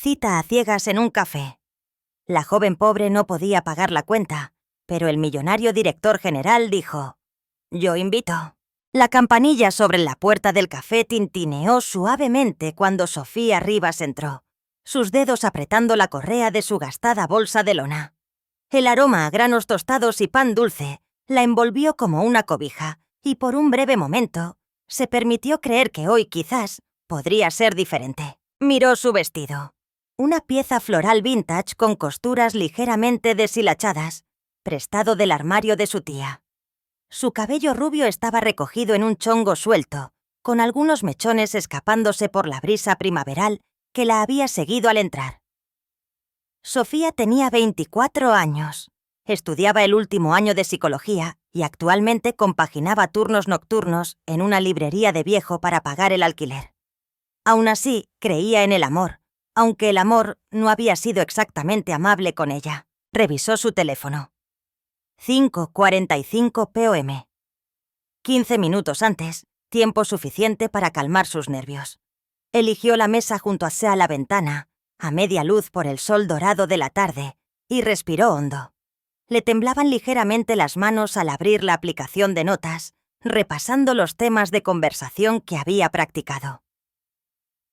Cita a ciegas en un café. La joven pobre no podía pagar la cuenta, pero el millonario director general dijo: «Yo invito». La campanilla sobre la puerta del café tintineó suavemente cuando Sofía Rivas entró, sus dedos apretando la correa de su gastada bolsa de lona. El aroma a granos tostados y pan dulce la envolvió como una cobija, y por un breve momento se permitió creer que hoy quizás podría ser diferente. Miró su vestido. Una pieza floral vintage con costuras ligeramente deshilachadas, prestado del armario de su tía. Su cabello rubio estaba recogido en un chongo suelto, con algunos mechones escapándose por la brisa primaveral que la había seguido al entrar. Sofía tenía 24 años. Estudiaba el último año de psicología y actualmente compaginaba turnos nocturnos en una librería de viejo para pagar el alquiler. Aún así, creía en el amor, aunque el amor no había sido exactamente amable con ella. Revisó su teléfono. 5:45 p.m. 15 minutos antes, tiempo suficiente para calmar sus nervios. Eligió la mesa junto a la ventana, a media luz por el sol dorado de la tarde, y respiró hondo. Le temblaban ligeramente las manos al abrir la aplicación de notas, repasando los temas de conversación que había practicado.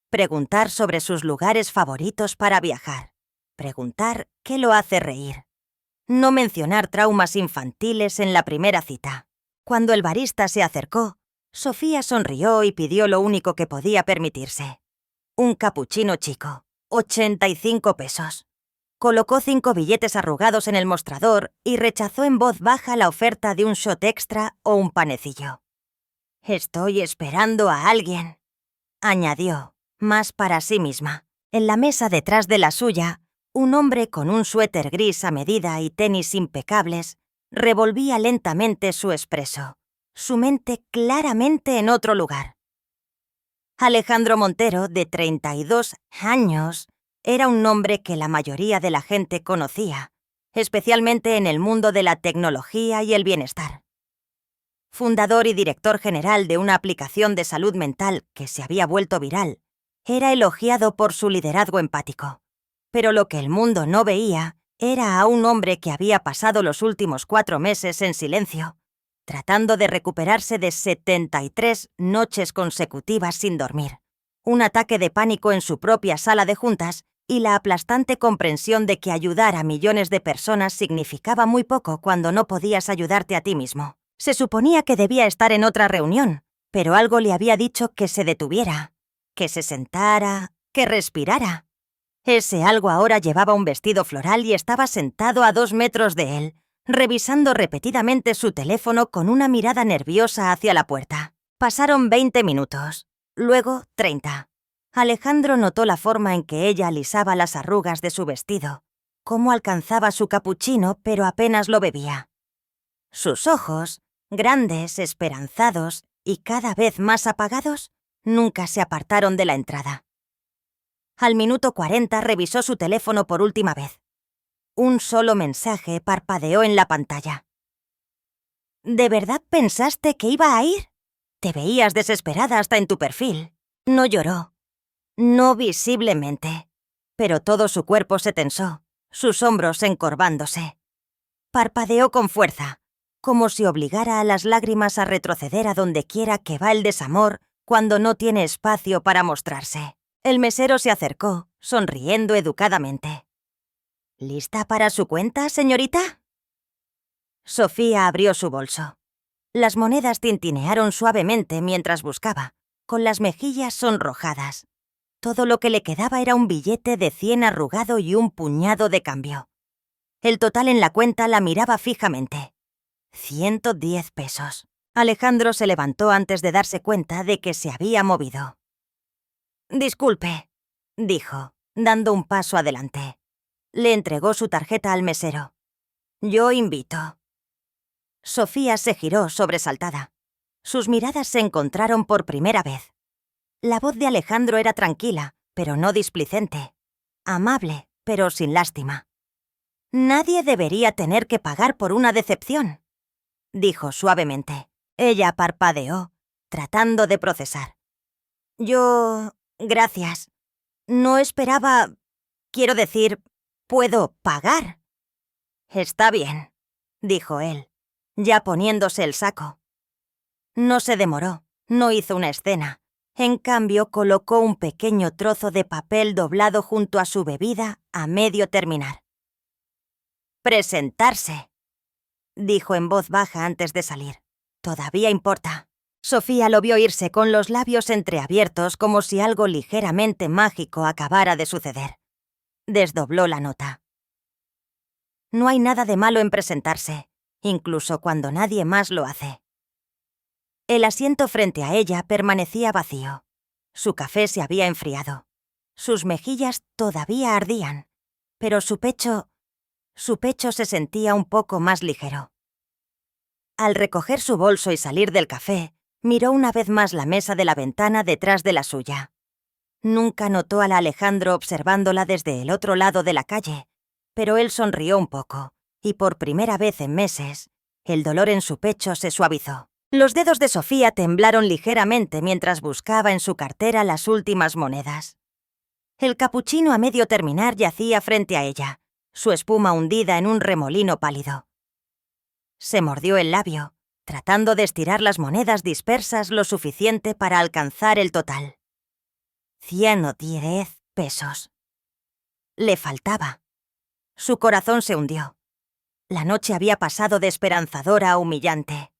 Preguntar sobre sus lugares favoritos para viajar. Preguntar qué lo hace reír. No mencionar traumas infantiles en la primera cita. Cuando el barista se acercó, Sofía sonrió y pidió lo único que podía permitirse: un capuchino chico, 85 pesos. Colocó 5 billetes arrugados en el mostrador y rechazó en voz baja la oferta de un shot extra o un panecillo. «Estoy esperando a alguien», añadió, más para sí misma. En la mesa detrás de la suya, un hombre con un suéter gris a medida y tenis impecables revolvía lentamente su espresso, su mente claramente en otro lugar. Alejandro Montero, de 32 años, era un nombre que la mayoría de la gente conocía, especialmente en el mundo de la tecnología y el bienestar. Fundador y director general de una aplicación de salud mental que se había vuelto viral, era elogiado por su liderazgo empático. Pero lo que el mundo no veía era a un hombre que había pasado los últimos 4 meses en silencio, tratando de recuperarse de 73 noches consecutivas sin dormir, un ataque de pánico en su propia sala de juntas y la aplastante comprensión de que ayudar a millones de personas significaba muy poco cuando no podías ayudarte a ti mismo. Se suponía que debía estar en otra reunión, pero algo le había dicho que se detuviera, que se sentara, que respirara. Ese algo ahora llevaba un vestido floral y estaba sentado a 2 metros de él, revisando repetidamente su teléfono con una mirada nerviosa hacia la puerta. Pasaron 20 minutos, luego 30. Alejandro notó la forma en que ella alisaba las arrugas de su vestido, cómo alcanzaba su capuchino pero apenas lo bebía. Sus ojos, grandes, esperanzados y cada vez más apagados, nunca se apartaron de la entrada. Al minuto 40 revisó su teléfono por última vez. Un solo mensaje parpadeó en la pantalla. ¿De verdad pensaste que iba a ir? Te veías desesperada hasta en tu perfil. No lloró. No visiblemente. Pero todo su cuerpo se tensó, sus hombros encorvándose. Parpadeó con fuerza, como si obligara a las lágrimas a retroceder a donde quiera que va el desamor cuando no tiene espacio para mostrarse. El mesero se acercó, sonriendo educadamente. ¿Lista para su cuenta, señorita? Sofía abrió su bolso. Las monedas tintinearon suavemente mientras buscaba, con las mejillas sonrojadas. Todo lo que le quedaba era un billete de 100 arrugado y un puñado de cambio. El total en la cuenta la miraba fijamente. 110 pesos. Alejandro se levantó antes de darse cuenta de que se había movido. «Disculpe», dijo, dando un paso adelante. Le entregó su tarjeta al mesero. «Yo invito». Sofía se giró sobresaltada. Sus miradas se encontraron por primera vez. La voz de Alejandro era tranquila, pero no displicente. Amable, pero sin lástima. «Nadie debería tener que pagar por una decepción», dijo suavemente. Ella parpadeó, tratando de procesar. «Gracias. No esperaba Quiero decir, puedo pagar. Está bien, dijo él, ya poniéndose el saco. No se demoró, no hizo una escena. En cambio, colocó un pequeño trozo de papel doblado junto a su bebida a medio terminar. «Presentarse», dijo en voz baja antes de salir. «Todavía importa». Sofía lo vio irse con los labios entreabiertos como si algo ligeramente mágico acabara de suceder. Desdobló la nota. No hay nada de malo en presentarse, incluso cuando nadie más lo hace. El asiento frente a ella permanecía vacío. Su café se había enfriado. Sus mejillas todavía ardían, pero su pecho se sentía un poco más ligero. Al recoger su bolso y salir del café, miró una vez más la mesa de la ventana detrás de la suya. Nunca notó a la Alejandro observándola desde el otro lado de la calle, pero él sonrió un poco, y por primera vez en meses, el dolor en su pecho se suavizó. Los dedos de Sofía temblaron ligeramente mientras buscaba en su cartera las últimas monedas. El capuchino a medio terminar yacía frente a ella, su espuma hundida en un remolino pálido. Se mordió el labio, tratando de estirar las monedas dispersas lo suficiente para alcanzar el total. 110 pesos. Le faltaba. Su corazón se hundió. La noche había pasado de esperanzadora a humillante.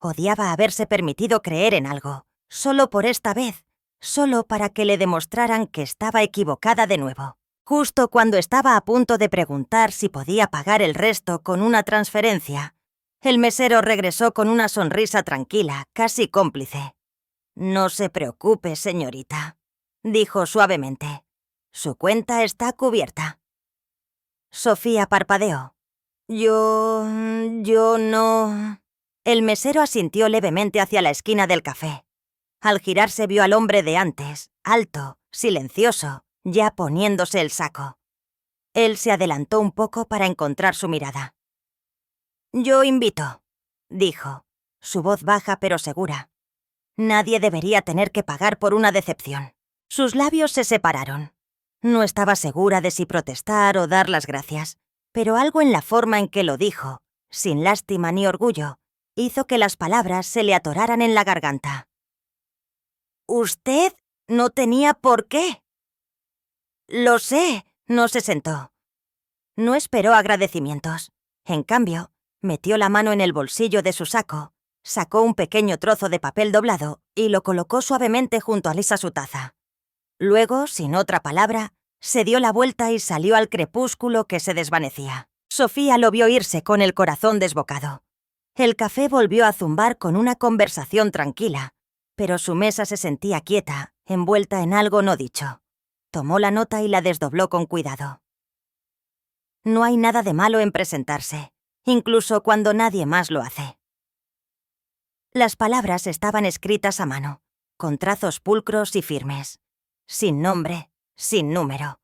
Odiaba haberse permitido creer en algo, solo por esta vez, solo para que le demostraran que estaba equivocada de nuevo. Justo cuando estaba a punto de preguntar si podía pagar el resto con una transferencia, el mesero regresó con una sonrisa tranquila, casi cómplice. «No se preocupe, señorita», dijo suavemente. «Su cuenta está cubierta». Sofía parpadeó. Yo no... El mesero asintió levemente hacia la esquina del café. Al girarse vio al hombre de antes, alto, silencioso, ya poniéndose el saco. Él se adelantó un poco para encontrar su mirada. «Yo invito», dijo, su voz baja pero segura. Nadie debería tener que pagar por una decepción. Sus labios se separaron. No estaba segura de si protestar o dar las gracias, pero algo en la forma en que lo dijo, sin lástima ni orgullo, hizo que las palabras se le atoraran en la garganta. «Usted no tenía por qué». «Lo sé», no se sentó. No esperó agradecimientos. En cambio, metió la mano en el bolsillo de su saco, sacó un pequeño trozo de papel doblado y lo colocó suavemente junto a su taza. Luego, sin otra palabra, se dio la vuelta y salió al crepúsculo que se desvanecía. Sofía lo vio irse con el corazón desbocado. El café volvió a zumbar con una conversación tranquila, pero su mesa se sentía quieta, envuelta en algo no dicho. Tomó la nota y la desdobló con cuidado. No hay nada de malo en presentarse, incluso cuando nadie más lo hace. Las palabras estaban escritas a mano, con trazos pulcros y firmes. Sin nombre, sin número.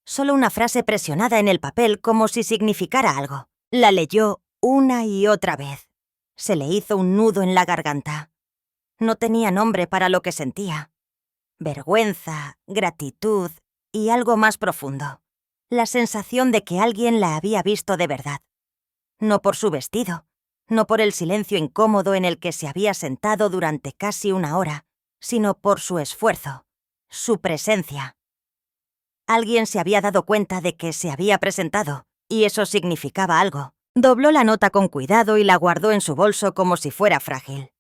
Solo una frase presionada en el papel como si significara algo. La leyó una y otra vez. Se le hizo un nudo en la garganta. No tenía nombre para lo que sentía. Vergüenza, gratitud y algo más profundo. La sensación de que alguien la había visto de verdad. No por su vestido, no por el silencio incómodo en el que se había sentado durante casi una hora, sino por su esfuerzo, su presencia. Alguien se había dado cuenta de que se había presentado, y eso significaba algo. Dobló la nota con cuidado y la guardó en su bolso como si fuera frágil.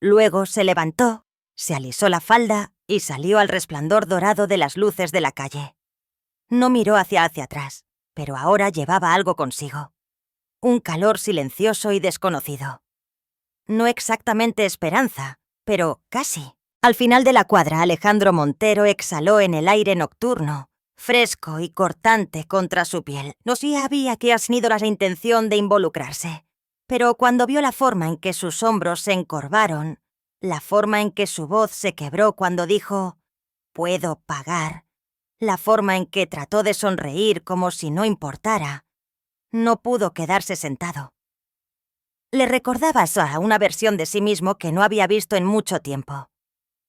Luego se levantó, se alisó la falda y salió al resplandor dorado de las luces de la calle. No miró hacia atrás, pero ahora llevaba algo consigo. Un calor silencioso y desconocido. No exactamente esperanza, pero casi. Al final de la cuadra, Alejandro Montero exhaló en el aire nocturno, fresco y cortante contra su piel. No sabía que Asnido la intención de involucrarse, pero cuando vio la forma en que sus hombros se encorvaron, la forma en que su voz se quebró cuando dijo «puedo pagar», la forma en que trató de sonreír como si no importara, no pudo quedarse sentado. Le recordaba a una versión de sí mismo que no había visto en mucho tiempo.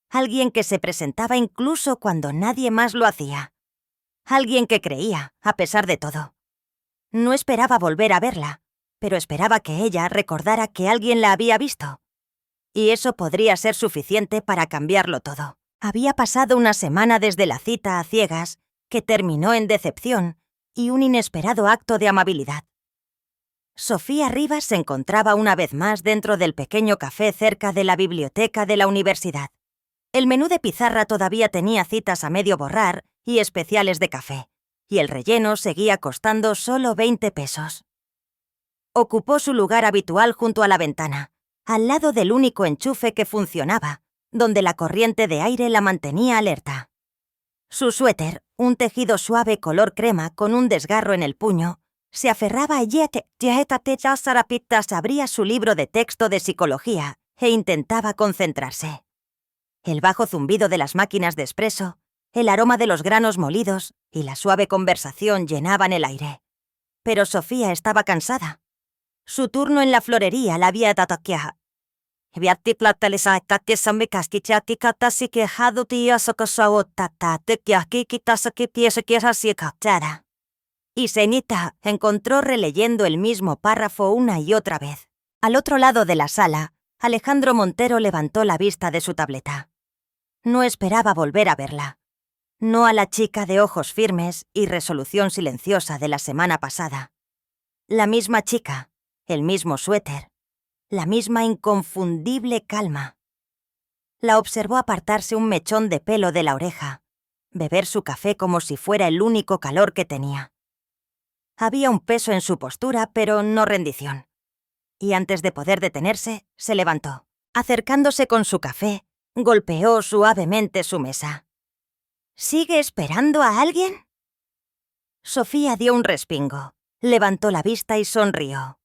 Alguien que se presentaba incluso cuando nadie más lo hacía. Alguien que creía, a pesar de todo. No esperaba volver a verla, pero esperaba que ella recordara que alguien la había visto. Y eso podría ser suficiente para cambiarlo todo. Había pasado una semana desde la cita a ciegas, que terminó en decepción y un inesperado acto de amabilidad. Sofía Rivas se encontraba una vez más dentro del pequeño café cerca de la biblioteca de la universidad. El menú de pizarra todavía tenía citas a medio borrar y especiales de café, y el relleno seguía costando solo 20 pesos. Ocupó su lugar habitual junto a la ventana, al lado del único enchufe que funcionaba, donde la corriente de aire la mantenía alerta. Su suéter, un tejido suave color crema con un desgarro en el puño, se aferraba a ella. Abría su libro de texto de psicología e intentaba concentrarse. El bajo zumbido de las máquinas de espresso, el aroma de los granos molidos y la suave conversación llenaban el aire. Pero Sofía estaba cansada. Su turno en la florería la había dado. Y Senita encontró releyendo el mismo párrafo una y otra vez. Al otro lado de la sala, Alejandro Montero levantó la vista de su tableta. No esperaba volver a verla. No a la chica de ojos firmes y resolución silenciosa de la semana pasada. La misma chica, el mismo suéter, la misma inconfundible calma. La observó apartarse un mechón de pelo de la oreja, beber su café como si fuera el único calor que tenía. Había un peso en su postura, pero no rendición. Y antes de poder detenerse, se levantó. Acercándose con su café, golpeó suavemente su mesa. ¿Sigue esperando a alguien? Sofía dio un respingo, levantó la vista y sonrió.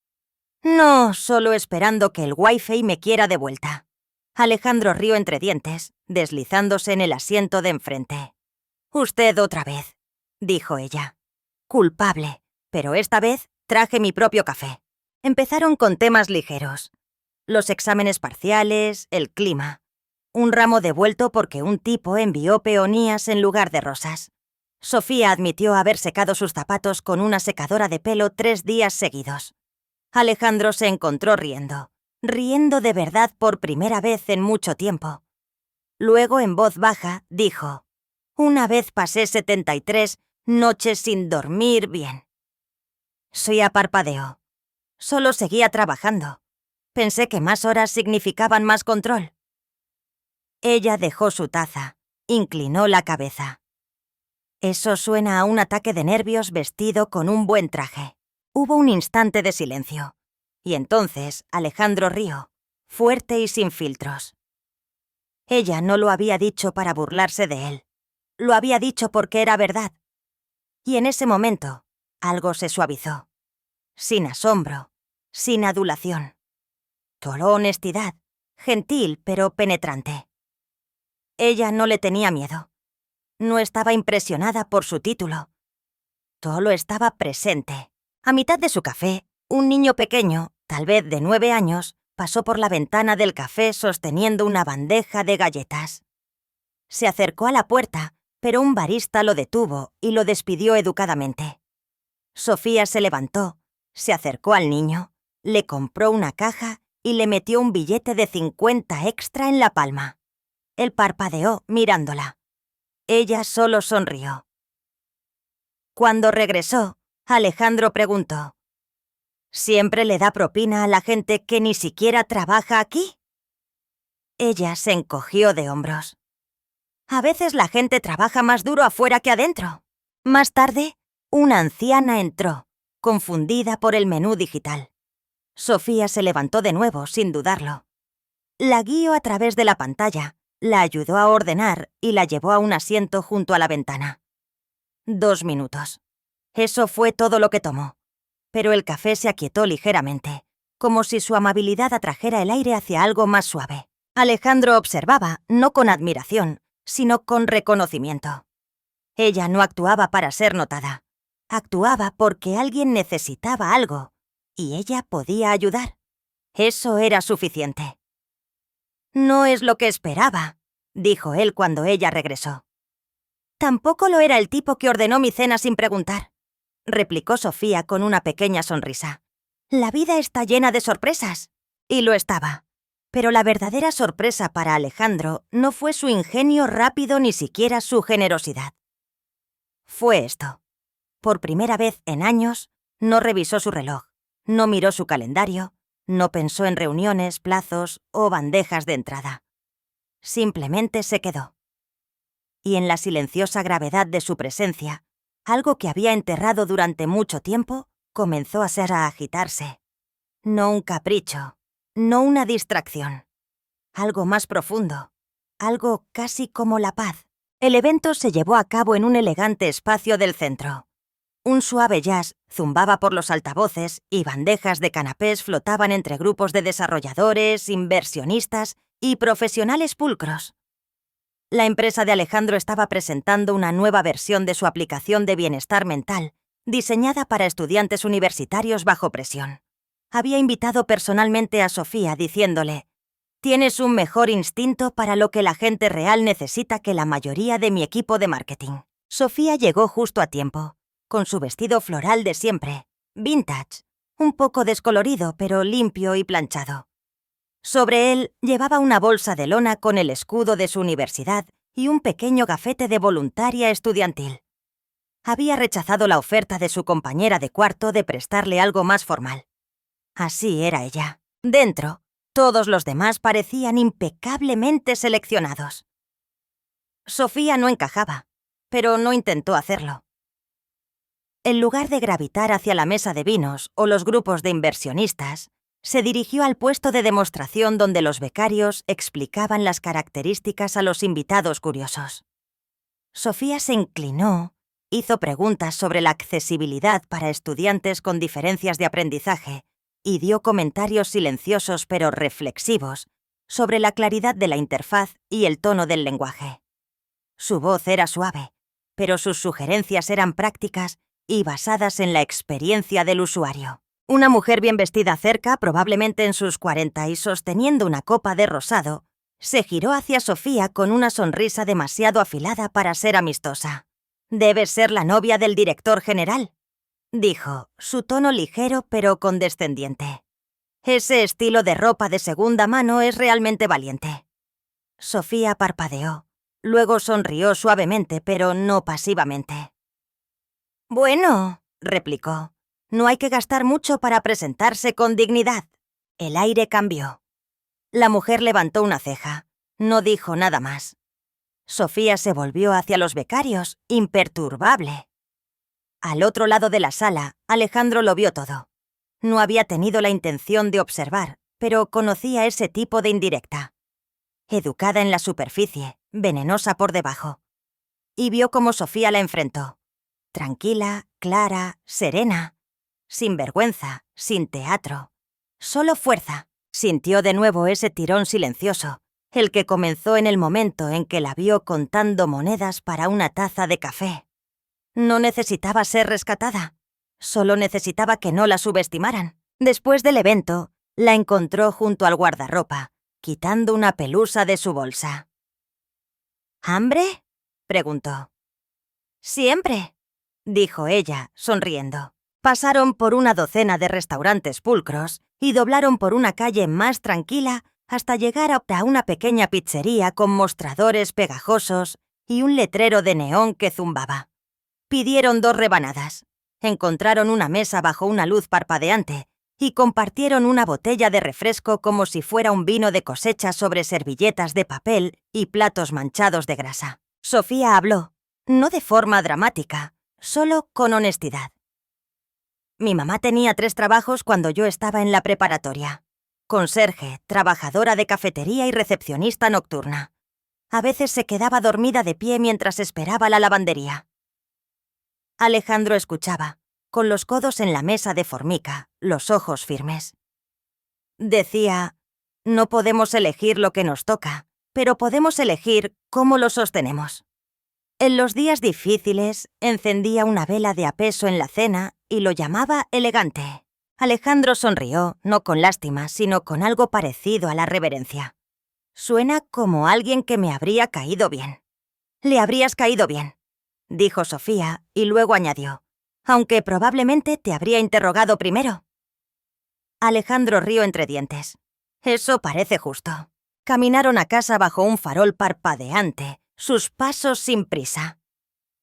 No, solo esperando que el wifi me quiera de vuelta. Alejandro rió entre dientes, deslizándose en el asiento de enfrente. Usted otra vez, dijo ella. Culpable, pero esta vez traje mi propio café. Empezaron con temas ligeros. Los exámenes parciales, el clima. Un ramo devuelto porque un tipo envió peonías en lugar de rosas. Sofía admitió haber secado sus zapatos con una secadora de pelo 3 días seguidos. Alejandro se encontró riendo de verdad por primera vez en mucho tiempo. Luego, en voz baja, dijo: «Una vez pasé 73 noches sin dormir bien». Sofía parpadeó. Solo seguía trabajando. Pensé que más horas significaban más control. Ella dejó su taza, inclinó la cabeza. Eso suena a un ataque de nervios vestido con un buen traje. Hubo un instante de silencio. Y entonces Alejandro rió, fuerte y sin filtros. Ella no lo había dicho para burlarse de él. Lo había dicho porque era verdad. Y en ese momento, algo se suavizó. Sin asombro, sin adulación. Solo honestidad, gentil pero penetrante. Ella no le tenía miedo. No estaba impresionada por su título. Solo estaba presente. A mitad de su café, un niño pequeño, tal vez de 9 años, pasó por la ventana del café sosteniendo una bandeja de galletas. Se acercó a la puerta, pero un barista lo detuvo y lo despidió educadamente. Sofía se levantó, se acercó al niño, le compró una caja y le metió un billete de 50 extra en la palma. Él parpadeó mirándola. Ella solo sonrió. Cuando regresó, Alejandro preguntó: ¿Siempre le da propina a la gente que ni siquiera trabaja aquí? Ella se encogió de hombros. A veces la gente trabaja más duro afuera que adentro. Más tarde, una anciana entró, confundida por el menú digital. Sofía se levantó de nuevo, sin dudarlo. La guió a través de la pantalla, la ayudó a ordenar y la llevó a un asiento junto a la ventana. 2 minutos. Eso fue todo lo que tomó. Pero el café se aquietó ligeramente, como si su amabilidad atrajera el aire hacia algo más suave. Alejandro observaba, no con admiración, sino con reconocimiento. Ella no actuaba para ser notada. Actuaba porque alguien necesitaba algo, y ella podía ayudar. Eso era suficiente. «No es lo que esperaba», dijo él cuando ella regresó. Tampoco lo era el tipo que ordenó mi cena sin preguntar, replicó Sofía con una pequeña sonrisa. La vida está llena de sorpresas. Y lo estaba. Pero la verdadera sorpresa para Alejandro no fue su ingenio rápido ni siquiera su generosidad. Fue esto. Por primera vez en años, no revisó su reloj, no miró su calendario, no pensó en reuniones, plazos o bandejas de entrada. Simplemente se quedó. Y en la silenciosa gravedad de su presencia, algo que había enterrado durante mucho tiempo comenzó a agitarse. No un capricho, no una distracción. Algo más profundo, algo casi como la paz. El evento se llevó a cabo en un elegante espacio del centro. Un suave jazz zumbaba por los altavoces y bandejas de canapés flotaban entre grupos de desarrolladores, inversionistas y profesionales pulcros. La empresa de Alejandro estaba presentando una nueva versión de su aplicación de bienestar mental, diseñada para estudiantes universitarios bajo presión. Había invitado personalmente a Sofía diciéndole: «Tienes un mejor instinto para lo que la gente real necesita que la mayoría de mi equipo de marketing». Sofía llegó justo a tiempo, con su vestido floral de siempre, vintage, un poco descolorido pero limpio y planchado. Sobre él llevaba una bolsa de lona con el escudo de su universidad y un pequeño gafete de voluntaria estudiantil. Había rechazado la oferta de su compañera de cuarto de prestarle algo más formal. Así era ella. Dentro, todos los demás parecían impecablemente seleccionados. Sofía no encajaba, pero no intentó hacerlo. En lugar de gravitar hacia la mesa de vinos o los grupos de inversionistas, se dirigió al puesto de demostración donde los becarios explicaban las características a los invitados curiosos. Sofía se inclinó, hizo preguntas sobre la accesibilidad para estudiantes con diferencias de aprendizaje y dio comentarios silenciosos pero reflexivos sobre la claridad de la interfaz y el tono del lenguaje. Su voz era suave, pero sus sugerencias eran prácticas y basadas en la experiencia del usuario. Una mujer bien vestida cerca, probablemente en sus 40 y sosteniendo una copa de rosado, se giró hacia Sofía con una sonrisa demasiado afilada para ser amistosa. «Debes ser la novia del director general», dijo, su tono ligero pero condescendiente. «Ese estilo de ropa de segunda mano es realmente valiente». Sofía parpadeó, luego sonrió suavemente pero no pasivamente. «Bueno», replicó, «no hay que gastar mucho para presentarse con dignidad». El aire cambió. La mujer levantó una ceja. No dijo nada más. Sofía se volvió hacia los becarios, imperturbable. Al otro lado de la sala, Alejandro lo vio todo. No había tenido la intención de observar, pero conocía ese tipo de indirecta. Educada en la superficie, venenosa por debajo. Y vio cómo Sofía la enfrentó. Tranquila, clara, serena. Sin vergüenza, sin teatro. Solo fuerza. Sintió de nuevo ese tirón silencioso, el que comenzó en el momento en que la vio contando monedas para una taza de café. No necesitaba ser rescatada. Solo necesitaba que no la subestimaran. Después del evento, la encontró junto al guardarropa, quitando una pelusa de su bolsa. «¿Hambre?», preguntó. «Siempre», dijo ella, sonriendo. Pasaron por una docena de restaurantes pulcros y doblaron por una calle más tranquila hasta llegar a una pequeña pizzería con mostradores pegajosos y un letrero de neón que zumbaba. Pidieron 2 rebanadas, encontraron una mesa bajo una luz parpadeante y compartieron una botella de refresco como si fuera un vino de cosecha sobre servilletas de papel y platos manchados de grasa. Sofía habló, no de forma dramática, solo con honestidad. «Mi mamá tenía 3 trabajos cuando yo estaba en la preparatoria. Conserje, trabajadora de cafetería y recepcionista nocturna. A veces se quedaba dormida de pie mientras esperaba la lavandería». Alejandro escuchaba, con los codos en la mesa de formica, los ojos firmes. Decía, «No podemos elegir lo que nos toca, pero podemos elegir cómo lo sostenemos». En los días difíciles, encendía una vela de apeso en la cena y lo llamaba elegante. Alejandro sonrió, no con lástima, sino con algo parecido a la reverencia. «Suena como alguien que me habría caído bien». «Le habrías caído bien», dijo Sofía, y luego añadió: «Aunque probablemente te habría interrogado primero». Alejandro rió entre dientes. «Eso parece justo». Caminaron a casa bajo un farol parpadeante, sus pasos sin prisa.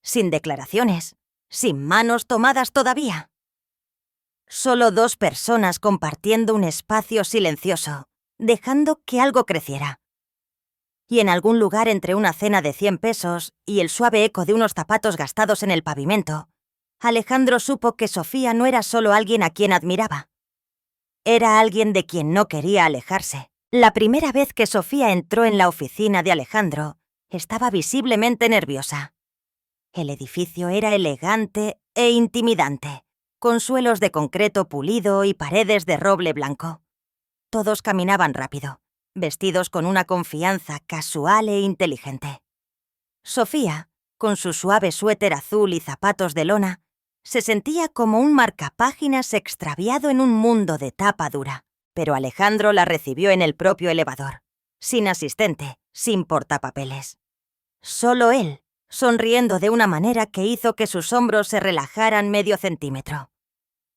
Sin declaraciones, sin manos tomadas todavía. Solo 2 personas compartiendo un espacio silencioso, dejando que algo creciera. Y en algún lugar entre una cena de 100 pesos y el suave eco de unos zapatos gastados en el pavimento, Alejandro supo que Sofía no era solo alguien a quien admiraba. Era alguien de quien no quería alejarse. La primera vez que Sofía entró en la oficina de Alejandro, estaba visiblemente nerviosa. El edificio era elegante e intimidante, con suelos de concreto pulido y paredes de roble blanco. Todos caminaban rápido, vestidos con una confianza casual e inteligente. Sofía, con su suave suéter azul y zapatos de lona, se sentía como un marcapáginas extraviado en un mundo de tapa dura. Pero Alejandro la recibió en el propio elevador, sin asistente, sin portapapeles. Solo él, sonriendo de una manera que hizo que sus hombros se relajaran medio centímetro.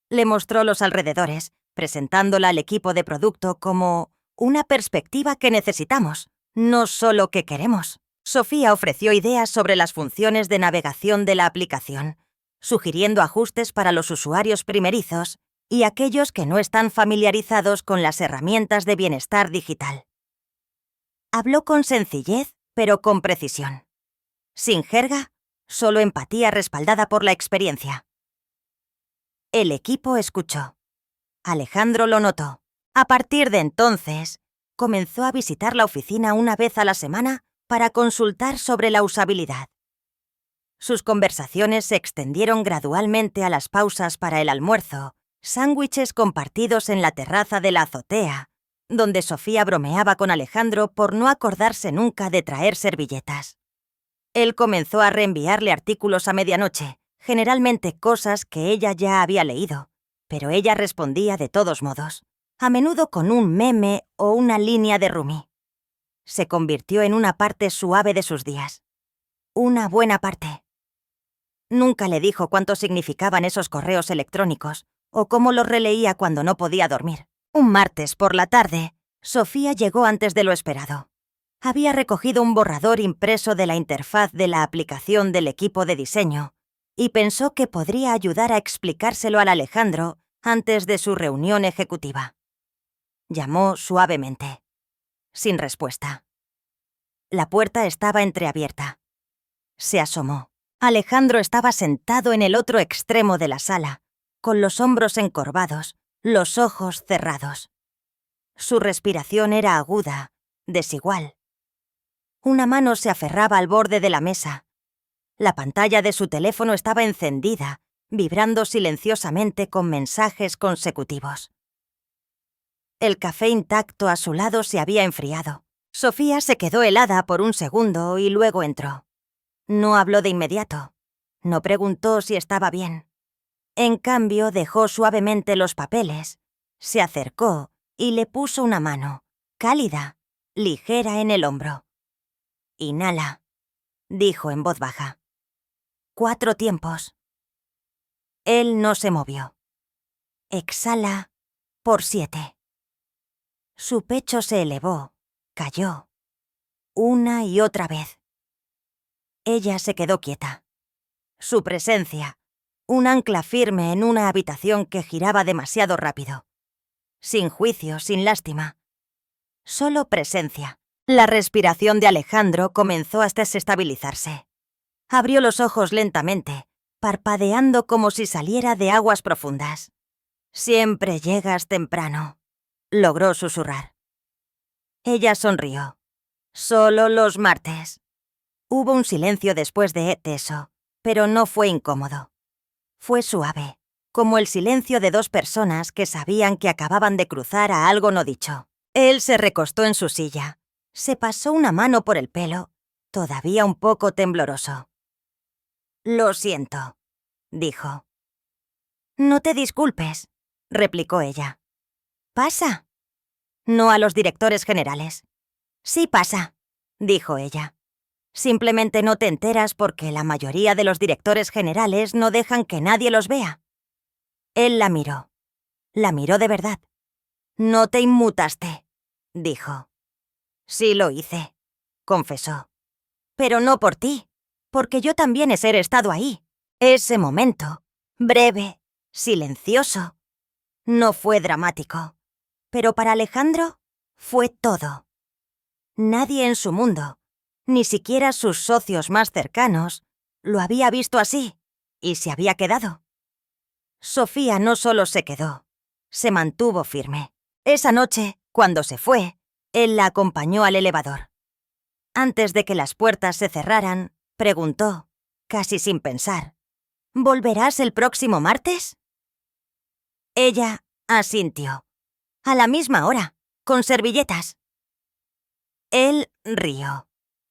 Le mostró los alrededores, presentándola al equipo de producto como una perspectiva que necesitamos, no solo que queremos. Sofía ofreció ideas sobre las funciones de navegación de la aplicación, sugiriendo ajustes para los usuarios primerizos y aquellos que no están familiarizados con las herramientas de bienestar digital. Habló con sencillez, pero con precisión. Sin jerga, solo empatía respaldada por la experiencia. El equipo escuchó. Alejandro lo notó. A partir de entonces, comenzó a visitar la oficina una vez a la semana para consultar sobre la usabilidad. Sus conversaciones se extendieron gradualmente a las pausas para el almuerzo, sándwiches compartidos en la terraza de la azotea, donde Sofía bromeaba con Alejandro por no acordarse nunca de traer servilletas. Él comenzó a reenviarle artículos a medianoche, generalmente cosas que ella ya había leído, pero ella respondía de todos modos, a menudo con un meme o una línea de Rumi. Se convirtió en una parte suave de sus días. Una buena parte. Nunca le dijo cuánto significaban esos correos electrónicos, o cómo los releía cuando no podía dormir. Un martes por la tarde, Sofía llegó antes de lo esperado. Había recogido un borrador impreso de la interfaz de la aplicación del equipo de diseño y pensó que podría ayudar a explicárselo al Alejandro antes de su reunión ejecutiva. Llamó suavemente. Sin respuesta. La puerta estaba entreabierta. Se asomó. Alejandro estaba sentado en el otro extremo de la sala, con los hombros encorvados, los ojos cerrados. Su respiración era aguda, desigual. Una mano se aferraba al borde de la mesa. La pantalla de su teléfono estaba encendida, vibrando silenciosamente con mensajes consecutivos. El café intacto a su lado se había enfriado. Sofía se quedó helada por un segundo y luego entró. No habló de inmediato. No preguntó si estaba bien. En cambio, dejó suavemente los papeles, se acercó y le puso una mano, cálida, ligera en el hombro. «Inhala», dijo en voz baja. 4 tiempos. Él no se movió. «Exhala por 7». Su pecho se elevó, cayó, una y otra vez. Ella se quedó quieta. Su presencia, un ancla firme en una habitación que giraba demasiado rápido. Sin juicio, sin lástima. Solo presencia. La respiración de Alejandro comenzó a desestabilizarse. Abrió los ojos lentamente, parpadeando como si saliera de aguas profundas. «Siempre llegas temprano», logró susurrar. Ella sonrió. «Solo los martes». Hubo un silencio después de eso, pero no fue incómodo. Fue suave, como el silencio de 2 personas que sabían que acababan de cruzar a algo no dicho. Él se recostó en su silla, se pasó una mano por el pelo, todavía un poco tembloroso. «Lo siento», dijo. «No te disculpes», replicó ella. «Pasa». «No a los directores generales». «Sí pasa», dijo ella. Simplemente no te enteras porque la mayoría de los directores generales no dejan que nadie los vea. Él la miró. La miró de verdad. «No te inmutaste», dijo. «Sí lo hice», confesó. «Pero no por ti, porque yo también he estado ahí. Ese momento, breve, silencioso, no fue dramático. Pero para Alejandro, fue todo. Nadie en su mundo, ni siquiera sus socios más cercanos, lo había visto así, y se había quedado. Sofía no solo se quedó, se mantuvo firme. Esa noche, cuando se fue, él la acompañó al elevador. Antes de que las puertas se cerraran, preguntó, casi sin pensar, «¿Volverás el próximo martes?» Ella asintió. «A la misma hora, con servilletas». Él rió.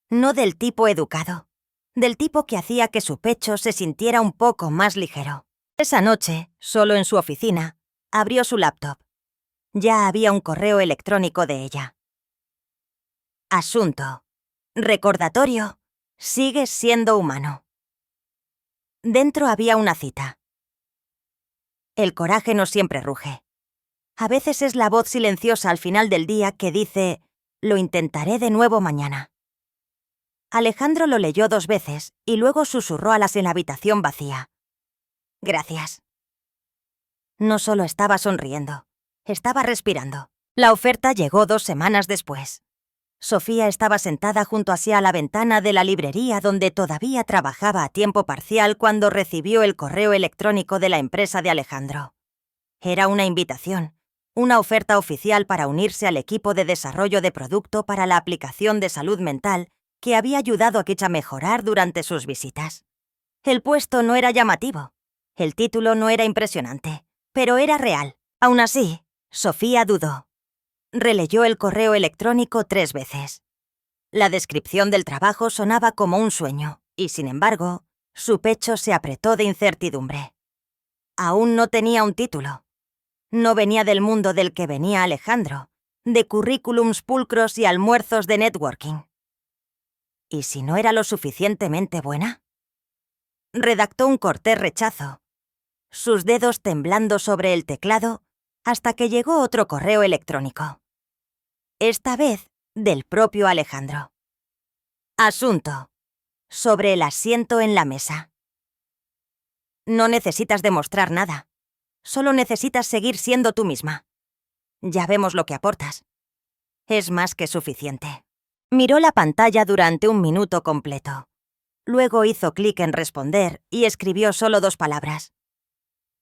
No del tipo educado, del tipo que hacía que su pecho se sintiera un poco más ligero. Esa noche, solo en su oficina, abrió su laptop. Ya había un correo electrónico de ella. Asunto. Recordatorio. Sigues siendo humano. Dentro había una cita. El coraje no siempre ruge. A veces es la voz silenciosa al final del día que dice, «Lo intentaré de nuevo mañana». Alejandro lo leyó 2 veces y luego susurró a las en la habitación vacía. «Gracias». No solo estaba sonriendo, estaba respirando. La oferta llegó 2 semanas después. Sofía estaba sentada junto a la ventana de la librería donde todavía trabajaba a tiempo parcial cuando recibió el correo electrónico de la empresa de Alejandro. Era una invitación, una oferta oficial para unirse al equipo de desarrollo de producto para la aplicación de salud mental que había ayudado a Kitch a mejorar durante sus visitas. El puesto no era llamativo, el título no era impresionante, pero era real. Aún así, Sofía dudó. Releyó el correo electrónico 3 veces. La descripción del trabajo sonaba como un sueño, y sin embargo, su pecho se apretó de incertidumbre. Aún no tenía un título. No venía del mundo del que venía Alejandro, de currículums pulcros y almuerzos de networking. ¿Y si no era lo suficientemente buena? Redactó un cortés rechazo, sus dedos temblando sobre el teclado, hasta que llegó otro correo electrónico. Esta vez, del propio Alejandro. Asunto. Sobre el asiento en la mesa. No necesitas demostrar nada. Solo necesitas seguir siendo tú misma. Ya vemos lo que aportas. Es más que suficiente. Miró la pantalla durante 1 minuto completo. Luego hizo clic en responder y escribió solo 2 palabras.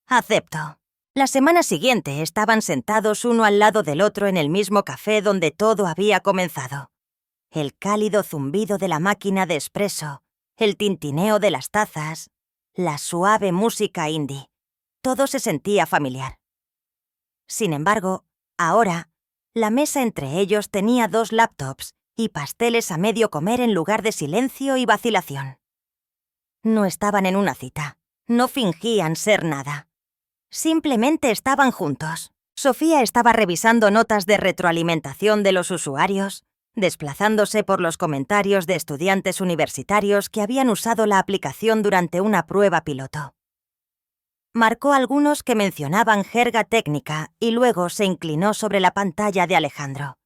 Acepto. La semana siguiente estaban sentados uno al lado del otro en el mismo café donde todo había comenzado. El cálido zumbido de la máquina de espresso, el tintineo de las tazas, la suave música indie. Todo se sentía familiar. Sin embargo, ahora, la mesa entre ellos tenía 2 laptops y pasteles a medio comer en lugar de silencio y vacilación. No estaban en una cita, no fingían ser nada. Simplemente estaban juntos. Sofía estaba revisando notas de retroalimentación de los usuarios, desplazándose por los comentarios de estudiantes universitarios que habían usado la aplicación durante una prueba piloto. Marcó algunos que mencionaban jerga técnica y luego se inclinó sobre la pantalla de Alejandro.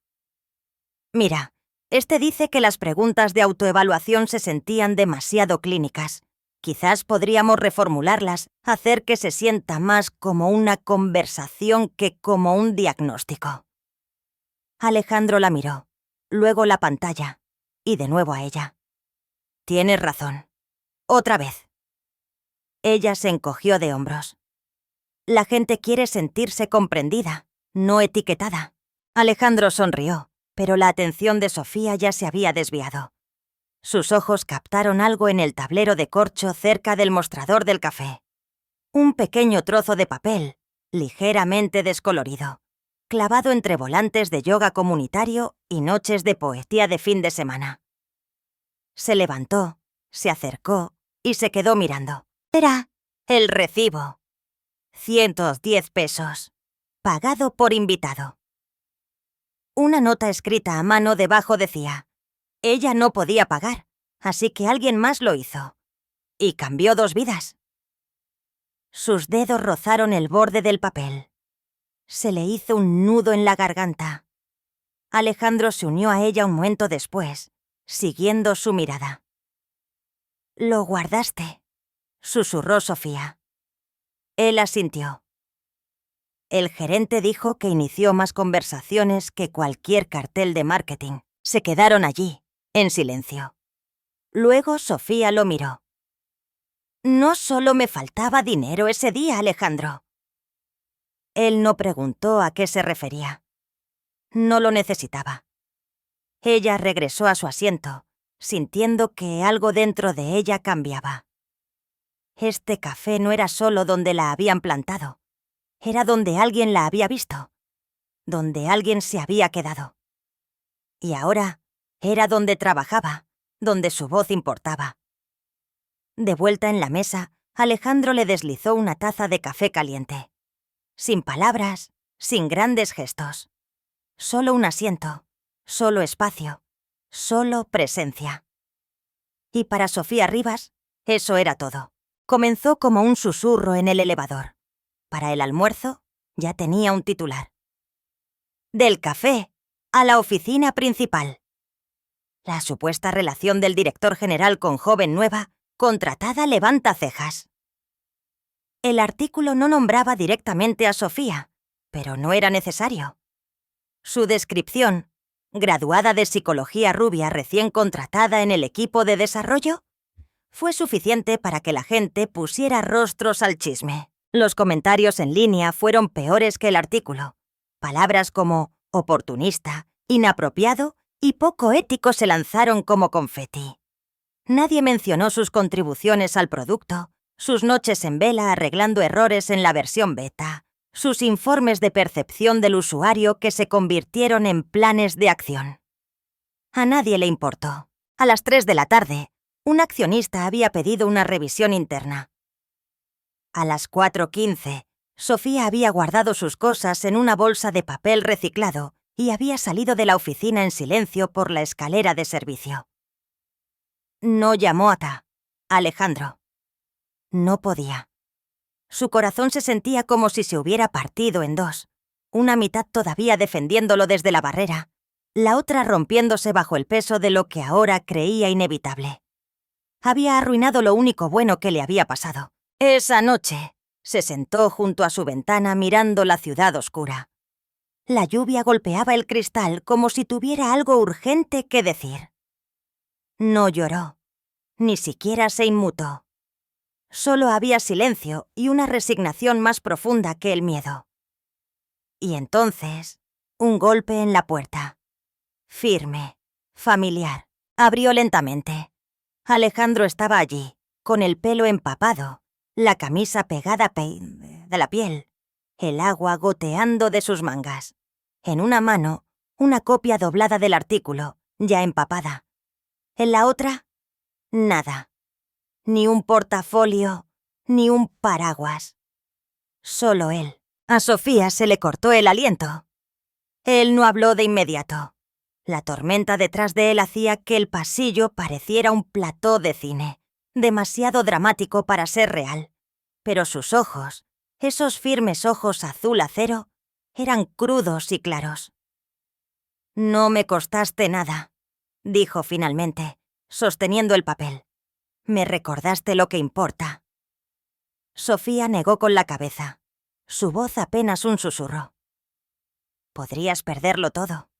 «Mira, este dice que las preguntas de autoevaluación se sentían demasiado clínicas. Quizás podríamos reformularlas, hacer que se sienta más como una conversación que como un diagnóstico». Alejandro la miró, luego la pantalla, y de nuevo a ella. «Tienes razón. Otra vez». Ella se encogió de hombros. La gente quiere sentirse comprendida, no etiquetada. Alejandro sonrió, pero la atención de Sofía ya se había desviado. Sus ojos captaron algo en el tablero de corcho cerca del mostrador del café. Un pequeño trozo de papel, ligeramente descolorido, clavado entre volantes de yoga comunitario y noches de poesía de fin de semana. Se levantó, se acercó y se quedó mirando. Era el recibo. 110 pesos. Pagado por invitado. Una nota escrita a mano debajo decía: ella no podía pagar. así que alguien más lo hizo. Y cambió 2 vidas. Sus dedos rozaron el borde del papel. Se le hizo un nudo en la garganta. Alejandro se unió a ella un momento después, siguiendo su mirada. «Lo guardaste», susurró Sofía. Él asintió. El gerente dijo que inició más conversaciones que cualquier cartel de marketing. Se quedaron allí, en silencio. Luego Sofía lo miró. «No solo me faltaba dinero ese día, Alejandro». Él no preguntó a qué se refería. No lo necesitaba. Ella regresó a su asiento, sintiendo que algo dentro de ella cambiaba. Este café no era solo donde la habían plantado. Era donde alguien la había visto. Donde alguien se había quedado. Y ahora era donde trabajaba, donde su voz importaba. De vuelta en la mesa, Alejandro le deslizó una taza de café caliente. Sin palabras, sin grandes gestos. Solo un asiento, solo espacio, solo presencia. Y para Sofía Rivas, eso era todo. Comenzó como un susurro en el elevador. Para el almuerzo, ya tenía un titular. Del café a la oficina principal. La supuesta relación del director general con joven nueva, contratada, levanta cejas. El artículo no nombraba directamente a Sofía, pero no era necesario. Su descripción, graduada de psicología rubia recién contratada en el equipo de desarrollo, fue suficiente para que la gente pusiera rostros al chisme. Los comentarios en línea fueron peores que el artículo. Palabras como oportunista, inapropiado y poco ético se lanzaron como confeti. Nadie mencionó sus contribuciones al producto, sus noches en vela arreglando errores en la versión beta, sus informes de percepción del usuario que se convirtieron en planes de acción. A nadie le importó. A las 3 de la tarde, un accionista había pedido una revisión interna. A las 4:15, Sofía había guardado sus cosas en una bolsa de papel reciclado y había salido de la oficina en silencio por la escalera de servicio. No llamó a Alejandro. No podía. Su corazón se sentía como si se hubiera partido en 2, una mitad todavía defendiéndolo desde la barrera, la otra rompiéndose bajo el peso de lo que ahora creía inevitable. Había arruinado lo único bueno que le había pasado. Esa noche, se sentó junto a su ventana mirando la ciudad oscura. La lluvia golpeaba el cristal como si tuviera algo urgente que decir. No lloró, ni siquiera se inmutó. Solo había silencio y una resignación más profunda que el miedo. Y entonces, un golpe en la puerta. Firme, familiar. Abrió lentamente. Alejandro estaba allí, con el pelo empapado, la camisa pegada de la piel, el agua goteando de sus mangas. En una mano, una copia doblada del artículo, ya empapada. En la otra, nada. Ni un portafolio, ni un paraguas. Solo él. A Sofía se le cortó el aliento. Él no habló de inmediato. La tormenta detrás de él hacía que el pasillo pareciera un plató de cine, demasiado dramático para ser real. Pero sus ojos, esos firmes ojos azul acero, eran crudos y claros. «No me costaste nada», dijo finalmente, sosteniendo el papel. «Me recordaste lo que importa». Sofía negó con la cabeza. Su voz apenas un susurro. «Podrías perderlo todo.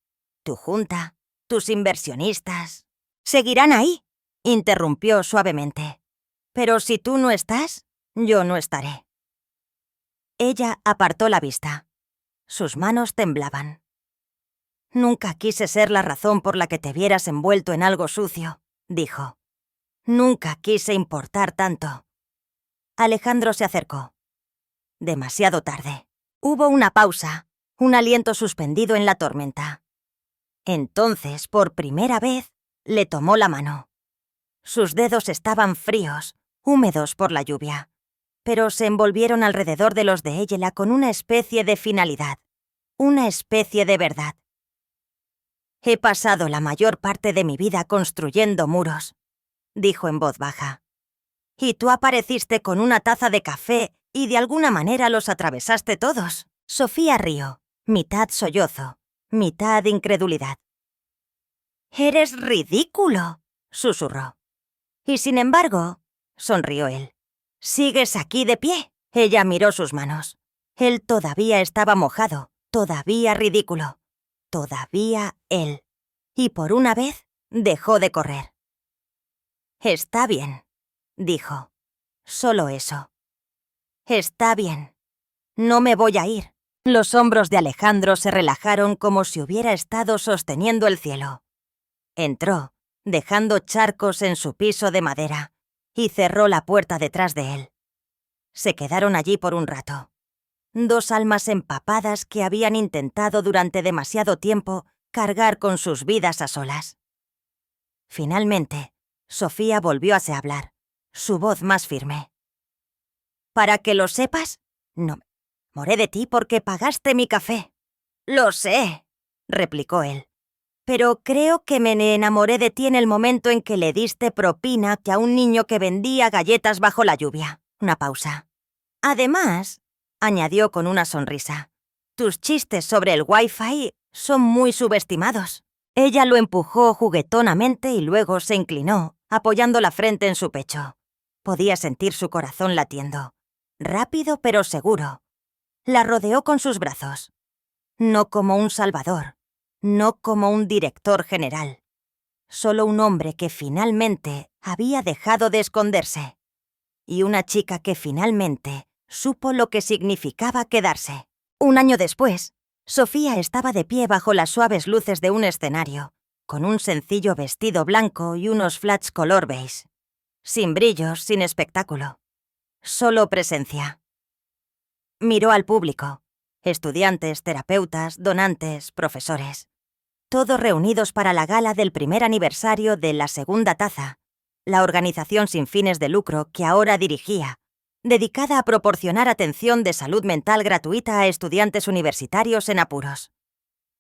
Tu junta, tus inversionistas. Seguirán ahí», interrumpió suavemente. «Pero si tú no estás, yo no estaré». Ella apartó la vista. Sus manos temblaban. «Nunca quise ser la razón por la que te vieras envuelto en algo sucio», dijo. «Nunca quise importar tanto». Alejandro se acercó. Demasiado tarde. Hubo una pausa, un aliento suspendido en la tormenta. Entonces, por primera vez, le tomó la mano. Sus dedos estaban fríos, húmedos por la lluvia, pero se envolvieron alrededor de los de ella con una especie de finalidad, una especie de verdad. «He pasado la mayor parte de mi vida construyendo muros», dijo en voz baja. «Y tú apareciste con una taza de café y de alguna manera los atravesaste todos». Sofía rió, mitad sollozo, mitad incredulidad. «¡Eres ridículo!», susurró. «Y sin embargo», sonrió él, «sigues aquí de pie». Ella miró sus manos. Él todavía estaba mojado, todavía ridículo, todavía él. Y por una vez dejó de correr. «Está bien», dijo. Solo eso. «Está bien. No me voy a ir». Los hombros de Alejandro se relajaron como si hubiera estado sosteniendo el cielo. Entró, dejando charcos en su piso de madera, y cerró la puerta detrás de él. Se quedaron allí por un rato. Dos almas empapadas que habían intentado durante demasiado tiempo cargar con sus vidas a solas. Finalmente, Sofía volvió a hablar, su voz más firme. «Para que lo sepas, no me enamoré de ti porque pagaste mi café». «Lo sé», replicó él. «Pero creo que me enamoré de ti en el momento en que le diste propina a un niño que vendía galletas bajo la lluvia». Una pausa. «Además», añadió con una sonrisa, «tus chistes sobre el Wi-Fi son muy subestimados». Ella lo empujó juguetonamente y luego se inclinó, apoyando la frente en su pecho. Podía sentir su corazón latiendo. Rápido pero seguro. La rodeó con sus brazos. No como un salvador, no como un director general. Solo un hombre que finalmente había dejado de esconderse. Y una chica que finalmente supo lo que significaba quedarse. Un año después, Sofía estaba de pie bajo las suaves luces de un escenario, con un sencillo vestido blanco y unos flats color beige. Sin brillos, sin espectáculo. Solo presencia. Miró al público. Estudiantes, terapeutas, donantes, profesores. Todos reunidos para la gala del primer aniversario de La Segunda Taza, la organización sin fines de lucro que ahora dirigía, dedicada a proporcionar atención de salud mental gratuita a estudiantes universitarios en apuros.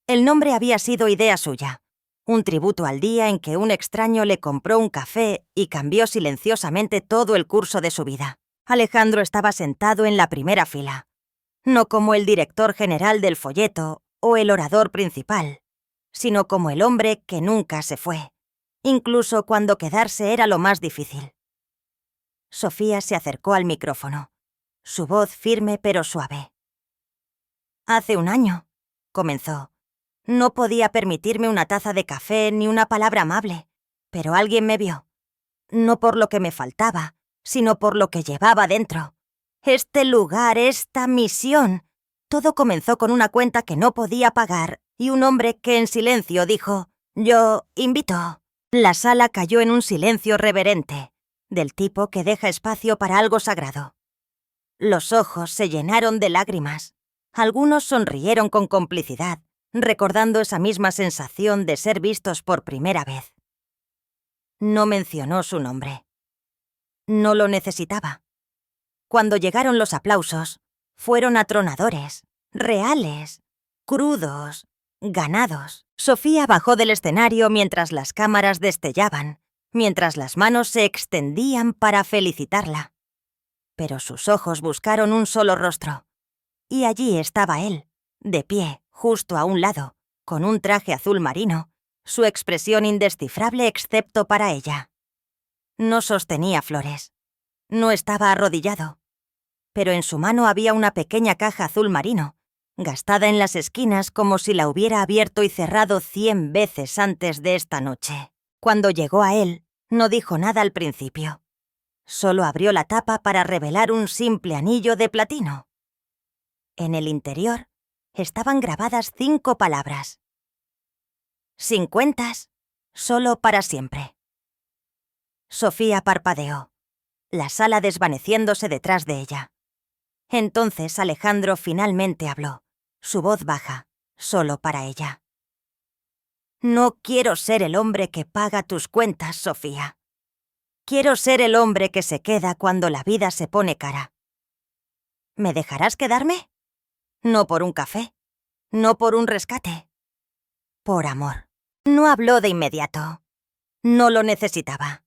El nombre había sido idea suya, un tributo al día en que un extraño le compró un café y cambió silenciosamente todo el curso de su vida. Alejandro estaba sentado en la primera fila, no como el director general del folleto o el orador principal, sino como el hombre que nunca se fue, incluso cuando quedarse era lo más difícil. Sofía se acercó al micrófono, su voz firme pero suave. «Hace un año», comenzó, «no podía permitirme una taza de café ni una palabra amable, pero alguien me vio. No por lo que me faltaba, sino por lo que llevaba dentro. Este lugar, esta misión. Todo comenzó con una cuenta que no podía pagar y un hombre que en silencio dijo, «Yo invito». La sala cayó en un silencio reverente, del tipo que deja espacio para algo sagrado. Los ojos se llenaron de lágrimas. Algunos sonrieron con complicidad, recordando esa misma sensación de ser vistos por primera vez. No mencionó su nombre. No lo necesitaba. Cuando llegaron los aplausos, fueron atronadores, reales, crudos, ganados. Sofía bajó del escenario mientras las cámaras destellaban, mientras las manos se extendían para felicitarla. Pero sus ojos buscaron un solo rostro. Y allí estaba él, de pie, justo a un lado, con un traje azul marino, su expresión indescifrable excepto para ella. No sostenía flores. No estaba arrodillado. Pero en su mano había una pequeña caja azul marino, gastada en las esquinas como si la hubiera abierto y cerrado 100 veces antes de esta noche. Cuando llegó a él, no dijo nada al principio. Solo abrió la tapa para revelar un simple anillo de platino. En el interior estaban grabadas 5 palabras. Sin cuentas, solo para siempre. Sofía parpadeó, la sala desvaneciéndose detrás de ella. Entonces Alejandro finalmente habló, su voz baja, solo para ella. «No quiero ser el hombre que paga tus cuentas, Sofía. Quiero ser el hombre que se queda cuando la vida se pone cara. ¿Me dejarás quedarme? No por un café, no por un rescate. Por amor». No habló de inmediato. No lo necesitaba.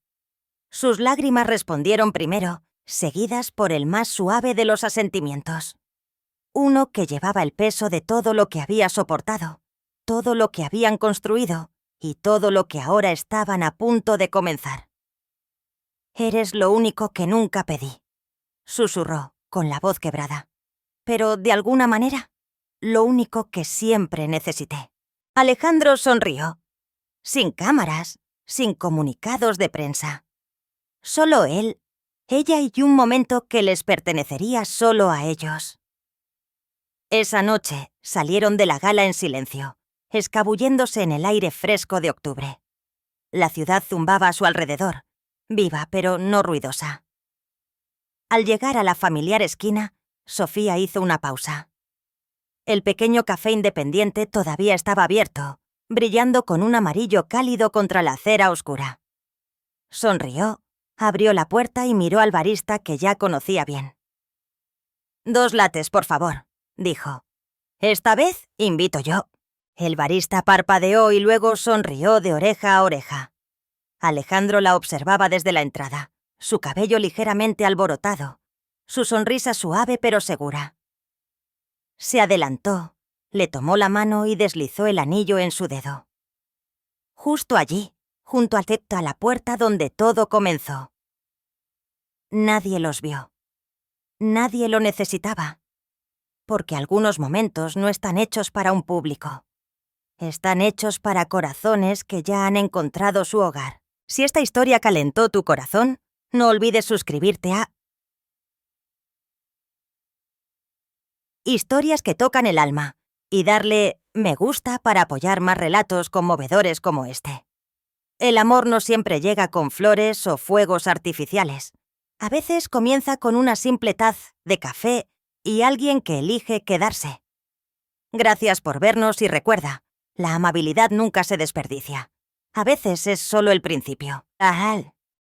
Sus lágrimas respondieron primero, seguidas por el más suave de los asentimientos. Uno que llevaba el peso de todo lo que había soportado, todo lo que habían construido y todo lo que ahora estaban a punto de comenzar. «Eres lo único que nunca pedí», susurró, con la voz quebrada. «Pero, de alguna manera, lo único que siempre necesité». Alejandro sonrió. Sin cámaras, sin comunicados de prensa. Solo él, ella y un momento que les pertenecería solo a ellos. Esa noche salieron de la gala en silencio, escabulléndose en el aire fresco de octubre. La ciudad zumbaba a su alrededor, viva pero no ruidosa. Al llegar a la familiar esquina, Sofía hizo una pausa. El pequeño café independiente todavía estaba abierto, brillando con un amarillo cálido contra la acera oscura. Sonrió, abrió la puerta y miró al barista que ya conocía bien. «2 lattes, por favor», dijo. «Esta vez invito yo». El barista parpadeó y luego sonrió de oreja a oreja. Alejandro la observaba desde la entrada, su cabello ligeramente alborotado, su sonrisa suave pero segura. Se adelantó, le tomó la mano y deslizó el anillo en su dedo. Justo allí, junto al techo a la puerta donde todo comenzó. Nadie los vio. Nadie lo necesitaba. Porque algunos momentos no están hechos para un público. Están hechos para corazones que ya han encontrado su hogar. Si esta historia calentó tu corazón, no olvides suscribirte a Historias que tocan el alma y darle me gusta para apoyar más relatos conmovedores como este. El amor no siempre llega con flores o fuegos artificiales. A veces comienza con una simple taza de café y alguien que elige quedarse. Gracias por vernos y recuerda, la amabilidad nunca se desperdicia. A veces es solo el principio. Ajal.